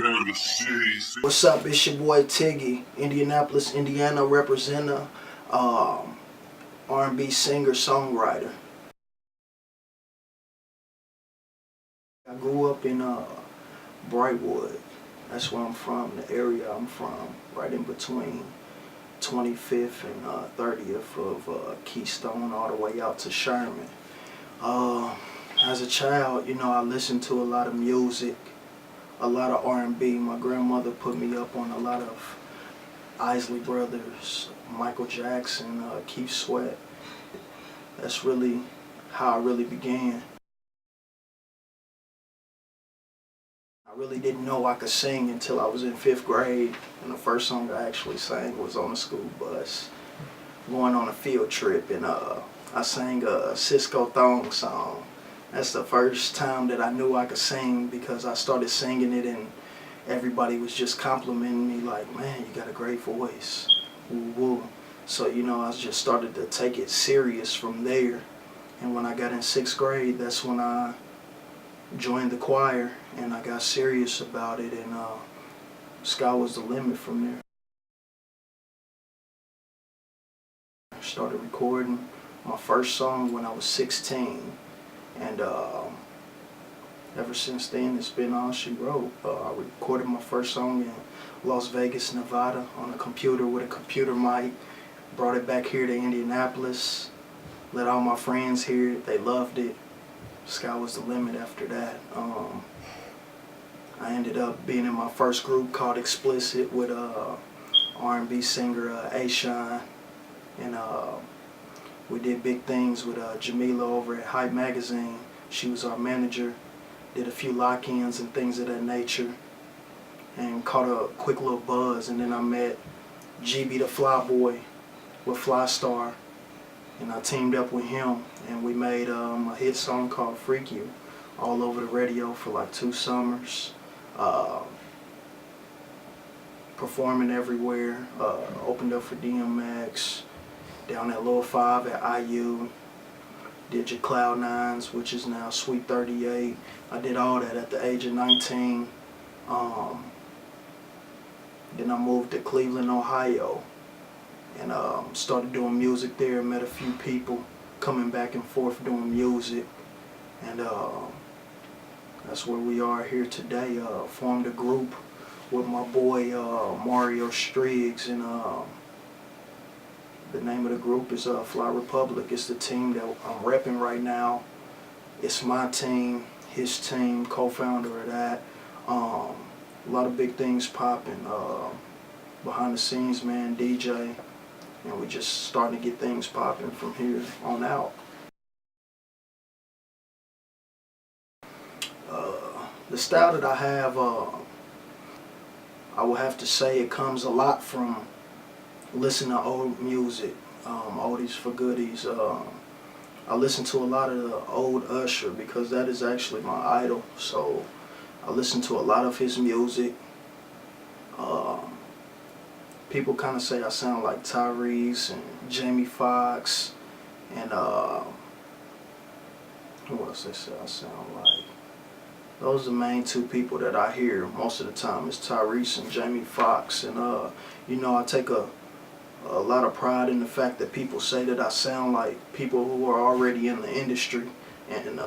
Bangercity. What's up? It's your boy Tiggy, Indianapolis, Indiana representative, R&B singer, songwriter. I grew up in Brightwood. That's where I'm from, the area I'm from, right in between 25th and 30th of Keystone, all the way out to Sherman. As a child, you know, I listened to a lot of music, a lot of R&B. My grandmother put me up on a lot of Isley Brothers, Michael Jackson, Keith Sweat. That's really how I really began. I really didn't know I could sing until I was in 5th grade, and the first song I actually sang was on a school bus, going on a field trip, and I sang a Cisco Thong song. That's the first time that I knew I could sing, because I started singing it and everybody was just complimenting me like, man, you got a great voice, woo woo. So, you know, I just started to take it serious from there. And when I got in 6th grade, that's when I joined the choir and I got serious about it, and sky was the limit from there. I started recording my first song when I was 16, and ever since then it's been all she wrote. I recorded my first song in Las Vegas, Nevada on a computer with a computer mic, brought it back here to Indianapolis, let all my friends hear it, they loved it. Sky was the limit after that. I ended up being in my first group called Explicit with R&B singer A-Shine, and we did big things with Jamila over at Hype Magazine. She was our manager, did a few lock-ins and things of that nature, and caught a quick little buzz. And then I met GB the Flyboy with Fly Star, and I teamed up with him, and we made a hit song called Freak You, all over the radio for like 2 summers, performing everywhere, opened up for DMX, down at Lil 5 at IU, did your Cloud 9s, which is now Sweet 38. I did all that at the age of 19. Then I moved to Cleveland, Ohio, and started doing music there, met a few people, coming back and forth doing music, and that's where we are here today. Formed a group with my boy Mario Striggs, and the name of the group is Fly Republic. It's the team that I'm repping right now. It's my team, his team, co-founder of that. A lot of big things popping behind the scenes, man, DJ. And we're just starting to get things popping from here on out. The style that I have, I will have to say it comes a lot from listening to old music, oldies for goodies. I listen to a lot of the old Usher because that is actually my idol. So I listen to a lot of his music. People kind of say I sound like Tyrese and Jamie Foxx, and who else they say I sound like? Those are the main 2 people that I hear most of the time, is Tyrese and Jamie Foxx. And you know, I take a lot of pride in the fact that people say that I sound like people who are already in the industry, and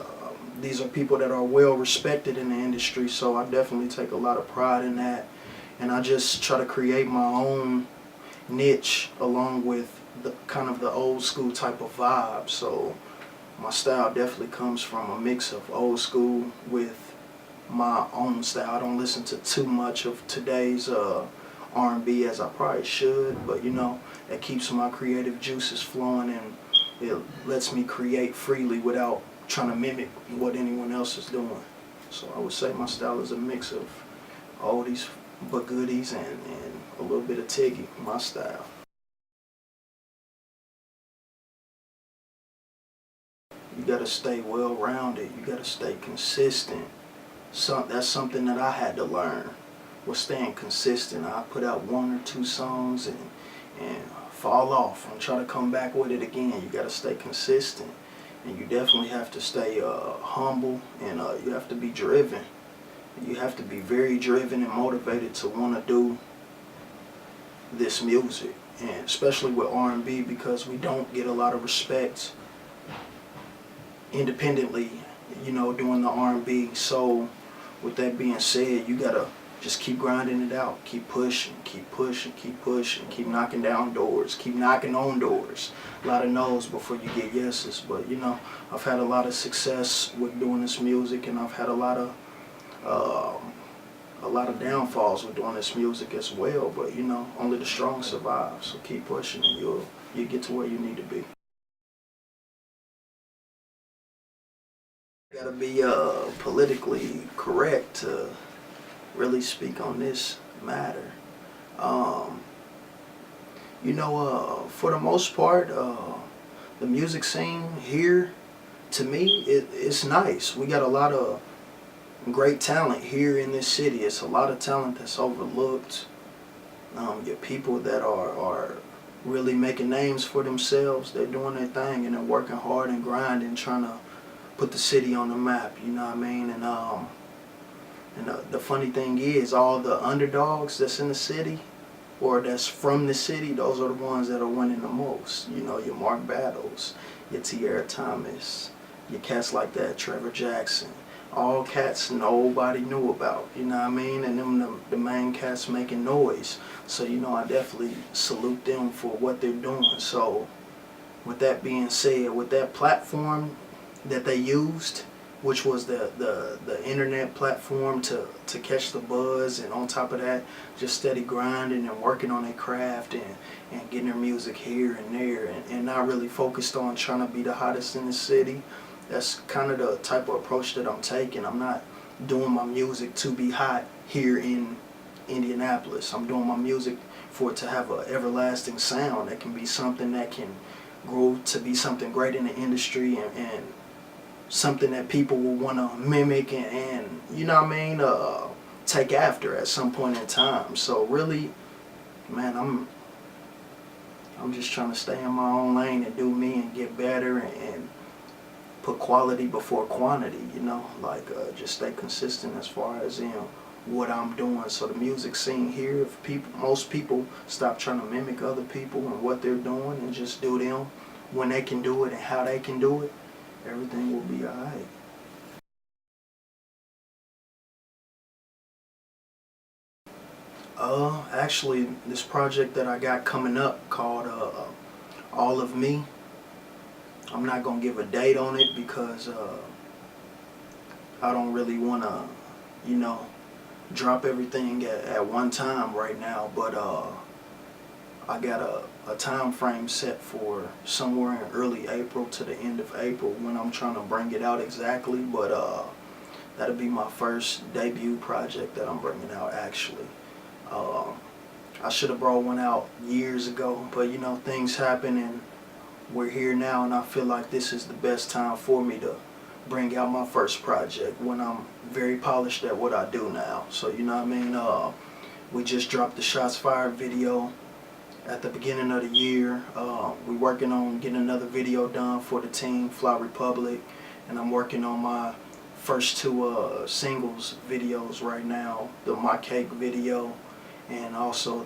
these are people that are well respected in the industry, so I definitely take a lot of pride in that. And I just try to create my own niche along with the kind of the old school type of vibe. So my style definitely comes from a mix of old school with my own style. I don't listen to too much of today's R&B as I probably should, but you know, it keeps my creative juices flowing, and it lets me create freely without trying to mimic what anyone else is doing. So I would say my style is a mix of oldies but goodies and a little bit of Tiggy, my style. You gotta stay well-rounded, you gotta stay consistent. That's something that I had to learn, was staying consistent. I put out 1 or 2 songs and fall off and try to come back with it again. You gotta stay consistent, and you definitely have to stay humble, and you have to be driven. You have to be very driven and motivated to want to do this music, and especially with R&B, because we don't get a lot of respect independently, you know, doing the R&B. So with that being said, you gotta just keep grinding it out, keep pushing, keep pushing, keep pushing, keep knocking down doors, keep knocking on doors. A lot of no's before you get yeses. But you know, I've had a lot of success with doing this music, and I've had a lot of downfalls with doing this music as well. But you know, only the strong survive. So keep pushing, and you'll get to where you need to be. Gotta be politically correct to really speak on this matter. You know, for the most part, the music scene here, to me, it's nice. We got a lot of great talent here in this city. It's a lot of talent that's overlooked. Your people that are really making names for themselves. They're doing their thing, and they're working hard and grinding, trying to put the city on the map. You know what I mean? And the funny thing is, all the underdogs that's in the city, or that's from the city, those are the ones that are winning the most. You know, your Mark Battles, your Tierra Thomas, your cats like that, Trevor Jackson. All cats nobody knew about, you know what I mean? And them the main cats making noise. So, you know, I definitely salute them for what they're doing. So, with that being said, with that platform that they used, which was the internet platform to catch the buzz, and on top of that, just steady grinding and working on their craft and getting their music here and there, and not really focused on trying to be the hottest in the city. That's kind of the type of approach that I'm taking. I'm not doing my music to be hot here in Indianapolis. I'm doing my music for it to have an everlasting sound that can be something that can grow to be something great in the industry, and something that people will want to mimic and you know what I mean, take after at some point in time. So really, man, I'm just trying to stay in my own lane and do me and get better and put quality before quantity, you know, like just stay consistent as far as, you know, what I'm doing. So the music scene here, if most people stop trying to mimic other people and what they're doing and just do them when they can do it and how they can do it, everything will be alright. Actually, this project that I got coming up called All of Me, I'm not gonna give a date on it because I don't really want to, you know, drop everything at one time right now. But I got a time frame set for somewhere in early April to the end of April when I'm trying to bring it out exactly. But that'll be my first debut project that I'm bringing out, actually. I should have brought one out years ago, but you know, things happen and we're here now, and I feel like this is the best time for me to bring out my first project when I'm very polished at what I do now. So you know what I mean, we just dropped the Shots Fired video at the beginning of the year. We're working on getting another video done for the team, Fly Republic, and I'm working on my first two singles videos right now, the My Cake video and also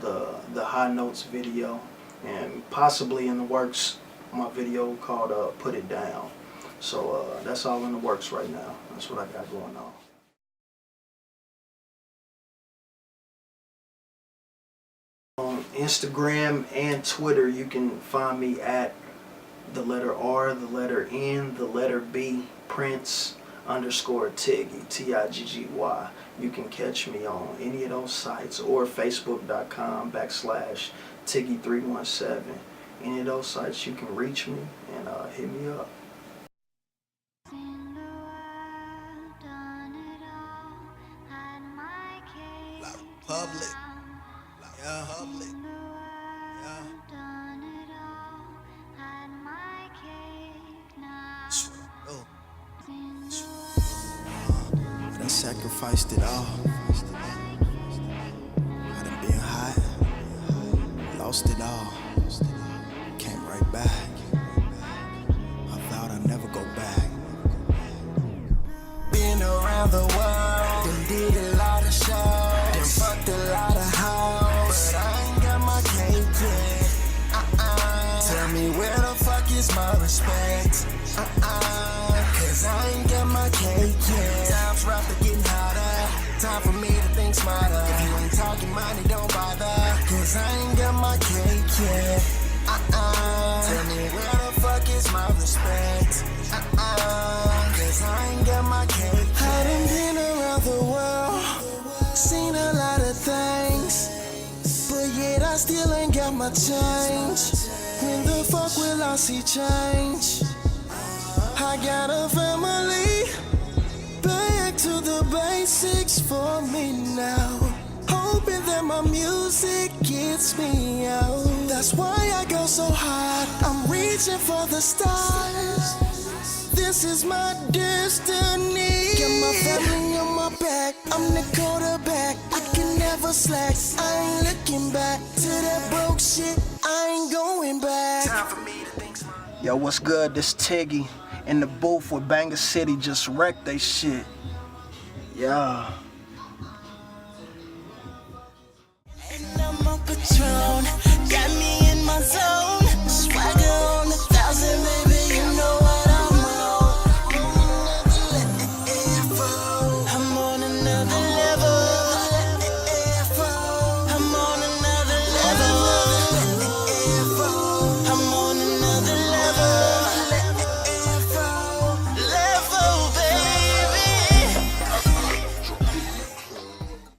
the High Notes video, and possibly in the works my video called Put It Down. So that's all in the works right now. That's what I got going on. On Instagram and Twitter, you can find me at the letter R, the letter N, the letter B, Prince_Tiggy, Tiggy. You can catch me on any of those sites, or Facebook.com/Tiggy317. Any of those sites, you can reach me and hit me up. Public, yeah, public, yeah. Oh. I done sacrificed it all. I done been hot, lost it all, came right back. I vowed I'd never go back. Been around the world, done did it respect. Cause I ain't got my cake yet. Times rough, they're getting harder. Time for me to think smarter. If you ain't talking money, don't bother. Cause I ain't got my cake yet. Tell me where the fuck is my respect? Cause I ain't got my cake yet. I done been around the world, seen a lot of things, but yet I still ain't got my change. When the fuck will I see change? I got a family, back to the basics for me now. Hoping that my music gets me out. That's why I go so hard, I'm reaching for the stars. This is my destiny. Got my family on my back, I'm the quarterback. I can never slack, I ain't looking back to that broke shit, I ain't going back. Time for me to think smart. Yo, what's good? This Tiggy in the booth with Bangercity, just wrecked they shit. Yeah. And I'm on Patron, got me